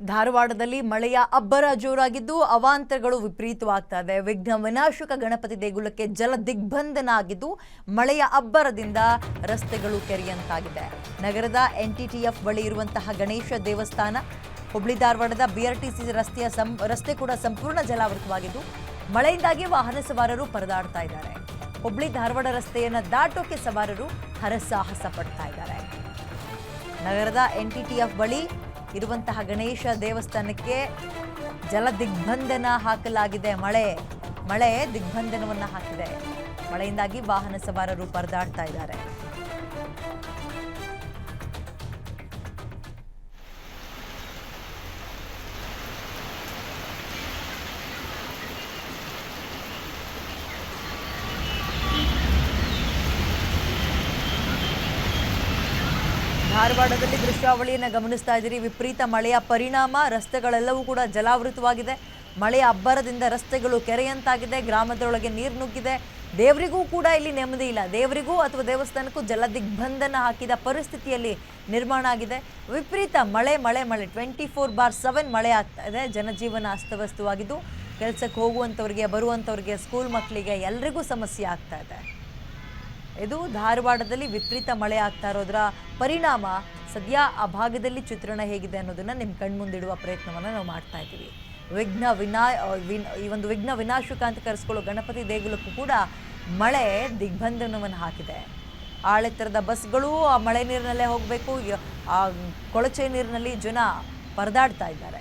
ಧಾರವಾಡದಲ್ಲಿ ಮಳೆಯ ಅಬ್ಬರ ಜೋರಾಗಿದ್ದು ಅವಾಂತರಗಳು ವಿಪರೀತವಾಗ್ತಾ ಇದೆ. ವಿಘ್ನ ವಿನಾಶಕ ಗಣಪತಿ ದೇಗುಲಕ್ಕೆ ಜಲ ದಿಗ್ಬಂಧನ ಆಗಿದ್ದು ಮಳೆಯ ಅಬ್ಬರದಿಂದ ರಸ್ತೆಗಳು ಕೆರೆಯಂತಾಗಿದೆ. ನಗರದ ಎನ್ಟಿಟಿಎಫ್ ಬಳಿ ಇರುವಂತಹ ಗಣೇಶ ದೇವಸ್ಥಾನ, ಹುಬ್ಳಿ ಧಾರವಾಡದ ಬಿಆರ್ಟಿಸಿ ರಸ್ತೆ ಕೂಡ ಸಂಪೂರ್ಣ ಜಲಾವೃತವಾಗಿದ್ದು ಮಳೆಯಿಂದಾಗಿ ವಾಹನ ಸವಾರರು ಪರದಾಡ್ತಾ ಇದ್ದಾರೆ. ಹುಬ್ಳಿ ಧಾರವಾಡ ರಸ್ತೆಯನ್ನು ದಾಟೋಕೆ ಸವಾರರು ಹರಸಾಹಸ ಪಡ್ತಾ ಇದ್ದಾರೆ. ನಗರದ ಎನ್ಟಿಟಿಎಫ್ ಬಳಿ ಇರುವಂತಹ ಗಣೇಶ ದೇವಸ್ಥಾನಕ್ಕೆ ಜಲ ದಿಗ್ಬಂಧನ ಹಾಕಲಾಗಿದೆ. ಮಳೆ ದಿಗ್ಬಂಧನವನ್ನ ಹಾಕಿದೆ. ಮಳೆಯಿಂದಾಗಿ ವಾಹನ ಸವಾರರು ಪರದಾಡ್ತಾ ಇದ್ದಾರೆ. ಧಾರವಾಡದಲ್ಲಿ ದೃಶ್ಯಾವಳಿಯನ್ನು ಗಮನಿಸ್ತಾ ಇದ್ದೀರಿ. ವಿಪರೀತ ಮಳೆಯ ಪರಿಣಾಮ ರಸ್ತೆಗಳೆಲ್ಲವೂ ಕೂಡ ಜಲಾವೃತವಾಗಿದೆ. ಮಳೆಯ ಅಬ್ಬರದಿಂದ ರಸ್ತೆಗಳು ಕೆರೆಯಂತಾಗಿದೆ. ಗ್ರಾಮದೊಳಗೆ ನೀರು ನುಗ್ಗಿದೆ. ದೇವರಿಗೂ ಕೂಡ ಇಲ್ಲಿ ನೆಮ್ಮದಿ ಇಲ್ಲ. ದೇವರಿಗೂ ಅಥವಾ ದೇವಸ್ಥಾನಕ್ಕೂ ಜಲ ದಿಗ್ಬಂಧನ ಹಾಕಿದ ಪರಿಸ್ಥಿತಿಯಲ್ಲಿ ನಿರ್ಮಾಣ ಆಗಿದೆ. ವಿಪರೀತ ಮಳೆ 24/7 ಮಳೆ ಆಗ್ತಾ ಇದೆ. ಜನಜೀವನ ಅಸ್ತವ್ಯಸ್ತವಾಗಿದ್ದು ಕೆಲಸಕ್ಕೆ ಹೋಗುವಂಥವ್ರಿಗೆ, ಬರುವಂಥವ್ರಿಗೆ, ಸ್ಕೂಲ್ ಮಕ್ಕಳಿಗೆ ಎಲ್ಲರಿಗೂ ಸಮಸ್ಯೆ ಆಗ್ತಾ ಇದೆ. ಇದು ಧಾರವಾಡದಲ್ಲಿ ವಿಪರೀತ ಮಳೆ ಆಗ್ತಾ ಇರೋದರ ಪರಿಣಾಮ. ಸದ್ಯ ಆ ಭಾಗದಲ್ಲಿ ಚಿತ್ರಣ ಹೇಗಿದೆ ಅನ್ನೋದನ್ನ ನಿಮ್ಮ ಕಣ್ಮುಂದಿಡುವ ಪ್ರಯತ್ನವನ್ನು ನಾವು ಮಾಡ್ತಾ ಇದ್ದೀವಿ. ಈ ಒಂದು ವಿಘ್ನ ವಿನಾಶಕ ಅಂತ ಕರೆಸ್ಕೊಳ್ಳೋ ಗಣಪತಿ ದೇಗುಲಕ್ಕೂ ಕೂಡ ಮಳೆ ದಿಗ್ಬಂಧನವನ್ನು ಹಾಕಿದೆ. ಆಳೆತ್ತರದ ಬಸ್ಗಳು ಆ ಮಳೆ ನೀರಿನಲ್ಲೇ ಹೋಗಬೇಕು. ಆ ಕೊಳಚೆ ನೀರಿನಲ್ಲಿ ಜನ ಪರದಾಡ್ತಾ ಇದ್ದಾರೆ.